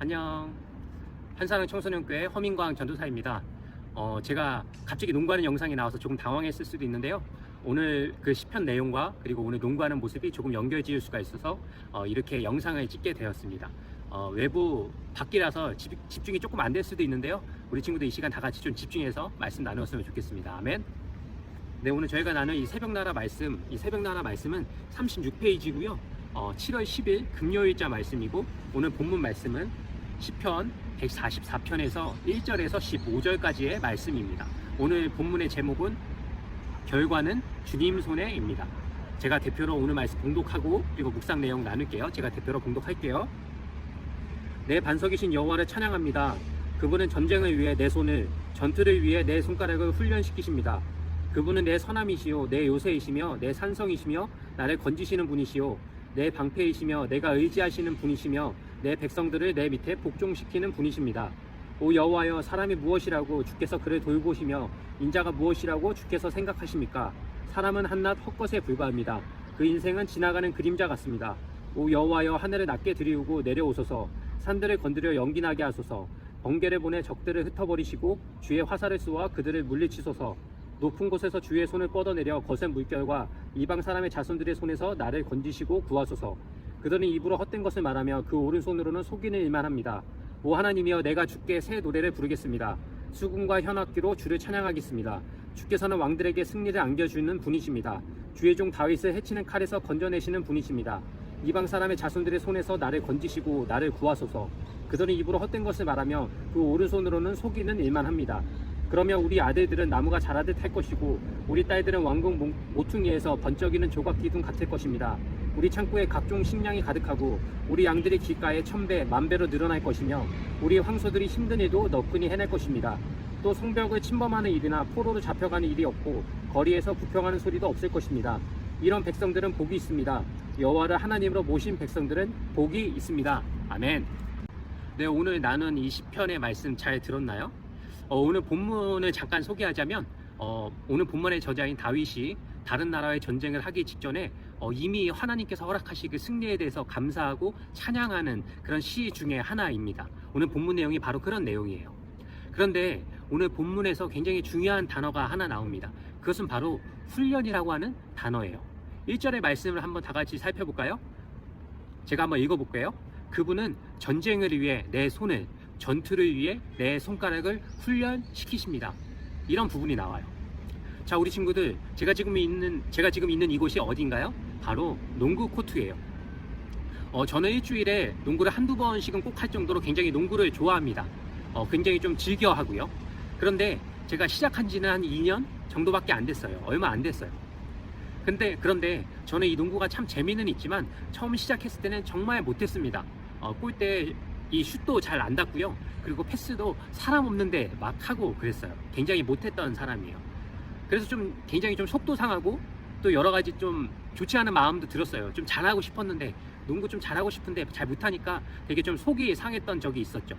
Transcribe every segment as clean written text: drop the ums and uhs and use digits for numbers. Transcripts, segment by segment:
안녕. 한사랑 청소년교회 허민광 전도사입니다. 제가 갑자기 농구하는 영상이 나와서 조금 당황했을 수도 있는데요. 오늘 그 시편 내용과 그리고 오늘 농구하는 모습이 조금 연결 지을 수가 있어서 이렇게 영상을 찍게 되었습니다. 외부 밖이라서 집중이 조금 안 될 수도 있는데요. 우리 친구들 이 시간 다 같이 좀 집중해서 말씀 나누었으면 좋겠습니다. 아멘. 네, 오늘 저희가 나눌 이 새벽나라 말씀, 이 새벽나라 말씀은 36페이지고요. 7월 10일 금요일자 말씀이고, 오늘 본문 말씀은 시편 144편에서 1절에서 15절까지의 말씀입니다. 오늘 본문의 제목은 결과는 주님 손에입니다. 제가 대표로 오늘 말씀 봉독하고 그리고 묵상 내용 나눌게요. 제가 대표로 봉독할게요. 내 반석이신 여호와를 찬양합니다. 그분은 전쟁을 위해 내 손을, 전투를 위해 내 손가락을 훈련시키십니다. 그분은 내 선함이시요 내 요새이시며 내 산성이시며 나를 건지시는 분이시요 내 방패이시며 내가 의지하시는 분이시며 내 백성들을 내 밑에 복종시키는 분이십니다. 오 여호와여, 사람이 무엇이라고 주께서 그를 돌보시며 인자가 무엇이라고 주께서 생각하십니까? 사람은 한낱 헛것에 불과합니다. 그 인생은 지나가는 그림자 같습니다. 오 여호와여, 하늘을 낮게 들이우고 내려오소서. 산들을 건드려 연기나게 하소서. 번개를 보내 적들을 흩어버리시고 주의 화살을 쏘아 그들을 물리치소서. 높은 곳에서 주의 손을 뻗어내려 거센 물결과 이방 사람의 자손들의 손에서 나를 건지시고 구하소서. 그들은 입으로 헛된 것을 말하며 그 오른손으로는 속이는 일만 합니다. 오 하나님이여, 내가 주께 새 노래를 부르겠습니다. 수금과 현악기로 주를 찬양하겠습니다. 주께서는 왕들에게 승리를 안겨주는 분이십니다. 주의 종 다윗을 해치는 칼에서 건져내시는 분이십니다. 이방 사람의 자손들의 손에서 나를 건지시고 나를 구하소서. 그들은 입으로 헛된 것을 말하며 그 오른손으로는 속이는 일만 합니다. 그러면 우리 아들들은 나무가 자라듯 할 것이고 우리 딸들은 왕궁 모퉁이에서 번쩍이는 조각 기둥 같을 것입니다. 우리 창고에 각종 식량이 가득하고 우리 양들이 길가에 1000배, 10,000배로 늘어날 것이며 우리 황소들이 힘든 일도 너끈히 해낼 것입니다. 또 성벽을 침범하는 일이나 포로로 잡혀가는 일이 없고 거리에서 부평하는 소리도 없을 것입니다. 이런 백성들은 복이 있습니다. 여호와를 하나님으로 모신 백성들은 복이 있습니다. 아멘. 네, 오늘 나눈 이 시편의 말씀 잘 들었나요? 오늘 본문을 잠깐 소개하자면 오늘 본문의 저자인 다윗이 다른 나라의 전쟁을 하기 직전에 이미 하나님께서 허락하신 그 승리에 대해서 감사하고 찬양하는 그런 시 중에 하나입니다. 오늘 본문 내용이 바로 그런 내용이에요. 그런데 오늘 본문에서 굉장히 중요한 단어가 하나 나옵니다. 그것은 바로 훈련이라고 하는 단어예요. 1절의 말씀을 한번 다 같이 살펴볼까요? 제가 한번 읽어볼게요. 그분은 전쟁을 위해 내 손을, 전투를 위해 내 손가락을 훈련시키십니다. 이런 부분이 나와요. 자, 우리 친구들, 제가 지금 있는 이곳이 어딘가요? 바로 농구 코트예요. 저는 일주일에 농구를 한두 번씩은 꼭 할 정도로 굉장히 농구를 좋아합니다. 굉장히 좀 즐겨 하고요. 그런데 제가 시작한 지는 한 2년 정도밖에 안 됐어요. 얼마 안 됐어요. 그런데 저는 이 농구가 참 재미는 있지만 처음 시작했을 때는 정말 못했습니다. 골대 이 슛도 잘 안 닿고요. 그리고 패스도 사람 없는데 막 하고 그랬어요. 굉장히 못했던 사람이에요. 그래서 굉장히 좀 속도 상하고 또 여러 가지 좀 좋지 않은 마음도 들었어요. 좀 잘하고 싶었는데, 농구 좀 잘하고 싶은데 잘 못하니까 되게 좀 속이 상했던 적이 있었죠.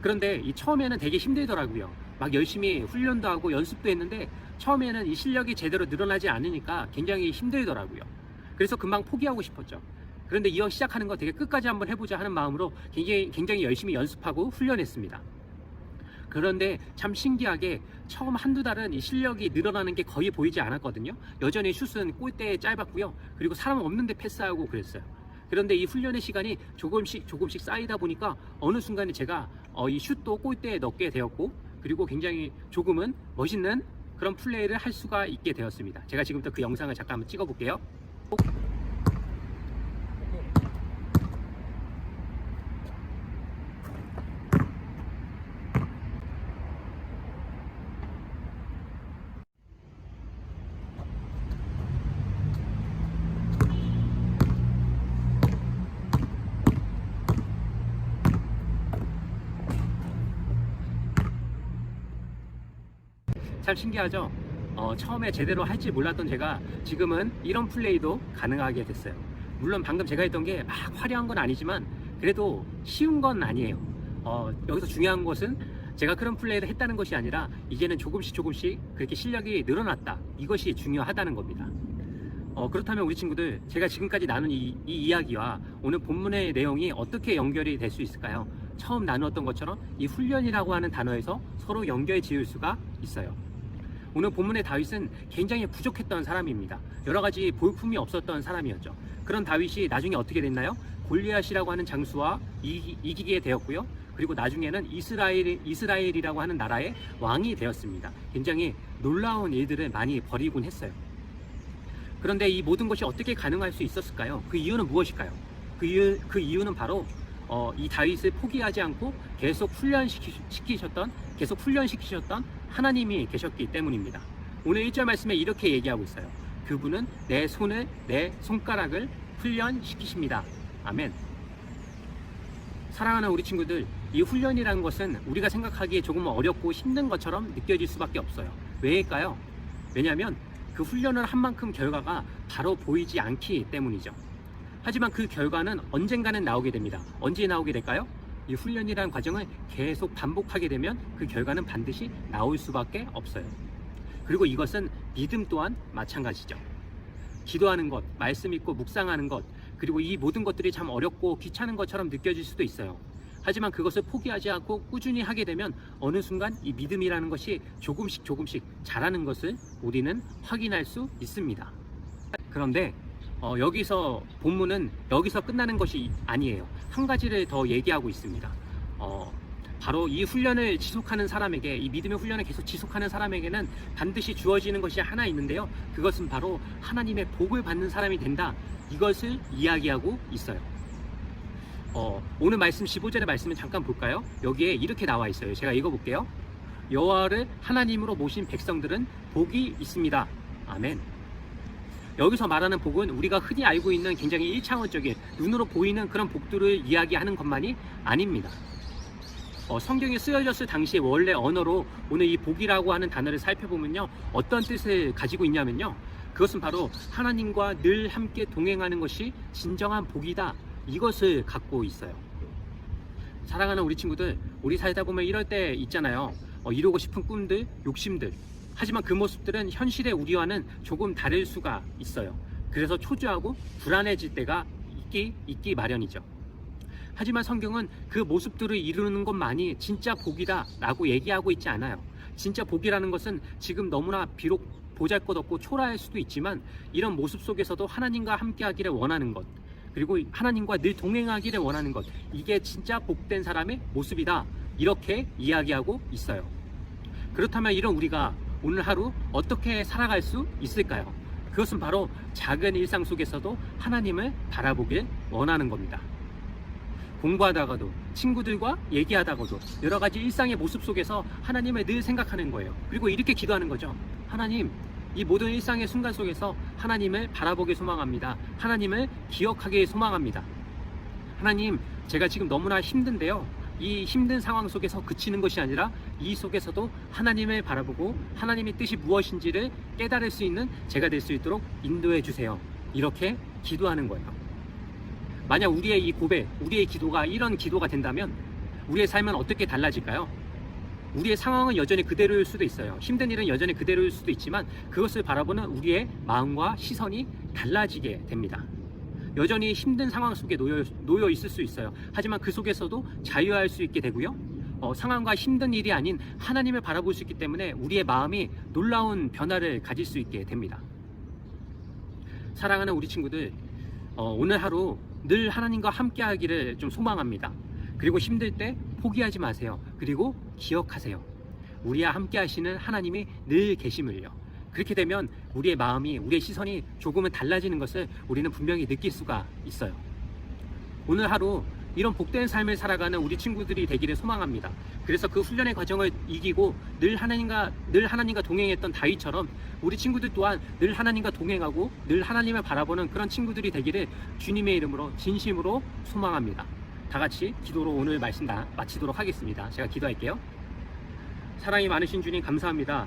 그런데 이 처음에는 되게 힘들더라고요. 막 열심히 훈련도 하고 연습도 했는데 처음에는 이 실력이 제대로 늘어나지 않으니까 굉장히 힘들더라고요. 그래서 금방 포기하고 싶었죠. 그런데 이왕 시작하는 거 되게 끝까지 한번 해보자 하는 마음으로 굉장히 열심히 연습하고 훈련했습니다. 그런데 참 신기하게 처음 한두 달은 이 실력이 늘어나는 게 거의 보이지 않았거든요. 여전히 슛은 골대에 짧았고요. 그리고 사람 없는데 패스하고 그랬어요. 그런데 이 훈련의 시간이 조금씩 쌓이다 보니까 어느 순간에 제가 이 슛도 골대에 넣게 되었고, 그리고 굉장히 조금은 멋있는 그런 플레이를 할 수가 있게 되었습니다. 제가 지금부터 그 영상을 잠깐 한번 찍어볼게요. 참 신기하죠? 처음에 제대로 할지 몰랐던 제가 지금은 이런 플레이도 가능하게 됐어요. 물론 방금 제가 했던 게 막 화려한 건 아니지만 그래도 쉬운 건 아니에요. 여기서 중요한 것은 제가 그런 플레이를 했다는 것이 아니라 이제는 조금씩 그렇게 실력이 늘어났다. 이것이 중요하다는 겁니다. 그렇다면 우리 친구들, 제가 지금까지 나눈 이 이야기와 오늘 본문의 내용이 어떻게 연결이 될 수 있을까요? 처음 나누었던 것처럼 이 훈련이라고 하는 단어에서 서로 연결 지을 수가 있어요. 오늘 본문의 다윗은 굉장히 부족했던 사람입니다. 여러 가지 볼품이 없었던 사람이었죠. 그런 다윗이 나중에 어떻게 됐나요? 골리앗이라고 하는 장수와 이기게 되었고요. 그리고 나중에는 이스라엘이라고 하는 나라의 왕이 되었습니다. 굉장히 놀라운 일들을 많이 벌이곤 했어요. 그런데 이 모든 것이 어떻게 가능할 수 있었을까요? 그 이유는 무엇일까요? 그 이유는 바로 이 다윗을 포기하지 않고 계속 훈련시키셨던 하나님이 계셨기 때문입니다. 오늘 1절 말씀에 이렇게 얘기하고 있어요. 그분은 내 손가락을 훈련시키십니다. 아멘. 사랑하는 우리 친구들, 이 훈련이라는 것은 우리가 생각하기에 조금 어렵고 힘든 것처럼 느껴질 수밖에 없어요. 왜일까요? 왜냐하면 그 훈련을 한 만큼 결과가 바로 보이지 않기 때문이죠. 하지만 그 결과는 언젠가는 나오게 됩니다. 언제 나오게 될까요? 이 훈련이라는 과정을 계속 반복하게 되면 그 결과는 반드시 나올 수밖에 없어요. 그리고 이것은 믿음 또한 마찬가지죠. 기도하는 것, 말씀 읽고 묵상하는 것, 그리고 이 모든 것들이 참 어렵고 귀찮은 것처럼 느껴질 수도 있어요. 하지만 그것을 포기하지 않고 꾸준히 하게 되면 어느 순간 이 믿음이라는 것이 조금씩 자라는 것을 우리는 확인할 수 있습니다. 그런데 여기서 본문은 여기서 끝나는 것이 아니에요. 한 가지를 더 얘기하고 있습니다. 바로 이 훈련을 지속하는 사람에게, 이 믿음의 훈련을 계속 지속하는 사람에게는 반드시 주어지는 것이 하나 있는데요. 그것은 바로 하나님의 복을 받는 사람이 된다. 이것을 이야기하고 있어요. 오늘 말씀 15절의 말씀을 잠깐 볼까요? 여기에 이렇게 나와 있어요. 제가 읽어볼게요. 여호와를 하나님으로 모신 백성들은 복이 있습니다. 아멘. 여기서 말하는 복은 우리가 흔히 알고 있는 굉장히 일차원적인 눈으로 보이는 그런 복들을 이야기하는 것만이 아닙니다. 성경이 쓰여졌을 당시의 원래 언어로 오늘 이 복이라고 하는 단어를 살펴보면요, 어떤 뜻을 가지고 있냐면요, 그것은 바로 하나님과 늘 함께 동행하는 것이 진정한 복이다, 이것을 갖고 있어요. 사랑하는 우리 친구들, 우리 살다 보면 이럴 때 있잖아요. 이루고 싶은 꿈들, 욕심들. 하지만 그 모습들은 현실의 우리와는 조금 다를 수가 있어요. 그래서 초조하고 불안해질 때가 있기 마련이죠. 하지만 성경은 그 모습들을 이루는 것만이 진짜 복이다 라고 얘기하고 있지 않아요. 진짜 복이라는 것은 지금 너무나 비록 보잘것없고 초라할 수도 있지만 이런 모습 속에서도 하나님과 함께 하기를 원하는 것, 그리고 하나님과 늘 동행하기를 원하는 것, 이게 진짜 복된 사람의 모습이다, 이렇게 이야기하고 있어요. 그렇다면 이런 우리가 오늘 하루 어떻게 살아갈 수 있을까요? 그것은 바로 작은 일상 속에서도 하나님을 바라보길 원하는 겁니다. 공부하다가도, 친구들과 얘기하다가도 여러 가지 일상의 모습 속에서 하나님을 늘 생각하는 거예요. 그리고 이렇게 기도하는 거죠. 하나님, 이 모든 일상의 순간 속에서 하나님을 바라보길 소망합니다. 하나님을 기억하길 소망합니다. 하나님, 제가 지금 너무나 힘든데요, 이 힘든 상황 속에서 그치는 것이 아니라 이 속에서도 하나님을 바라보고 하나님의 뜻이 무엇인지를 깨달을 수 있는 제가 될 수 있도록 인도해 주세요. 이렇게 기도하는 거예요. 만약 우리의 이 고백, 우리의 기도가 이런 기도가 된다면 우리의 삶은 어떻게 달라질까요? 우리의 상황은 여전히 그대로일 수도 있어요. 힘든 일은 여전히 그대로일 수도 있지만 그것을 바라보는 우리의 마음과 시선이 달라지게 됩니다. 여전히 힘든 상황 속에 놓여 있을 수 있어요. 하지만 그 속에서도 자유할 수 있게 되고요. 상황과 힘든 일이 아닌 하나님을 바라볼 수 있기 때문에 우리의 마음이 놀라운 변화를 가질 수 있게 됩니다. 사랑하는 우리 친구들, 오늘 하루 늘 하나님과 함께 하기를 좀 소망합니다. 그리고 힘들 때 포기하지 마세요. 그리고 기억하세요. 우리와 함께 하시는 하나님이 늘 계심을요. 그렇게 되면 우리의 마음이, 우리의 시선이 조금은 달라지는 것을 우리는 분명히 느낄 수가 있어요. 오늘 하루 이런 복된 삶을 살아가는 우리 친구들이 되기를 소망합니다. 그래서 그 훈련의 과정을 이기고 늘 하나님과 동행했던 다윗처럼 우리 친구들 또한 늘 하나님과 동행하고 늘 하나님을 바라보는 그런 친구들이 되기를 주님의 이름으로 진심으로 소망합니다. 다 같이 기도로 오늘 말씀 마치도록 하겠습니다. 제가 기도할게요. 사랑이 많으신 주님, 감사합니다.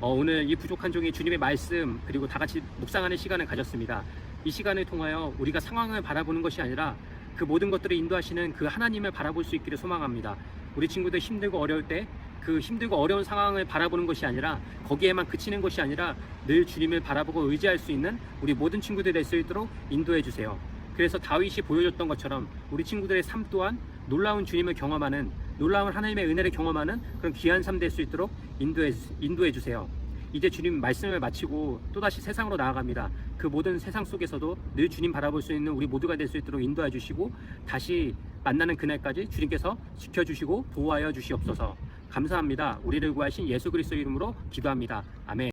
오늘 이 부족한 종이 주님의 말씀 그리고 다 같이 묵상하는 시간을 가졌습니다. 이 시간을 통하여 우리가 상황을 바라보는 것이 아니라 그 모든 것들을 인도하시는 그 하나님을 바라볼 수 있기를 소망합니다. 우리 친구들 힘들고 어려울 때 그 힘들고 어려운 상황을 바라보는 것이 아니라 거기에만 그치는 것이 아니라 늘 주님을 바라보고 의지할 수 있는 우리 모든 친구들이 될 수 있도록 인도해 주세요. 그래서 다윗이 보여줬던 것처럼 우리 친구들의 삶 또한 놀라운 주님을 경험하는, 놀라운 하나님의 은혜를 경험하는 그런 귀한 삶 될 수 있도록 인도해 주세요. 이제 주님 말씀을 마치고 또다시 세상으로 나아갑니다. 그 모든 세상 속에서도 늘 주님 바라볼 수 있는 우리 모두가 될 수 있도록 인도해 주시고 다시 만나는 그날까지 주님께서 지켜주시고 보호하여 주시옵소서. 감사합니다. 우리를 구하신 예수 그리스도 이름으로 기도합니다. 아멘.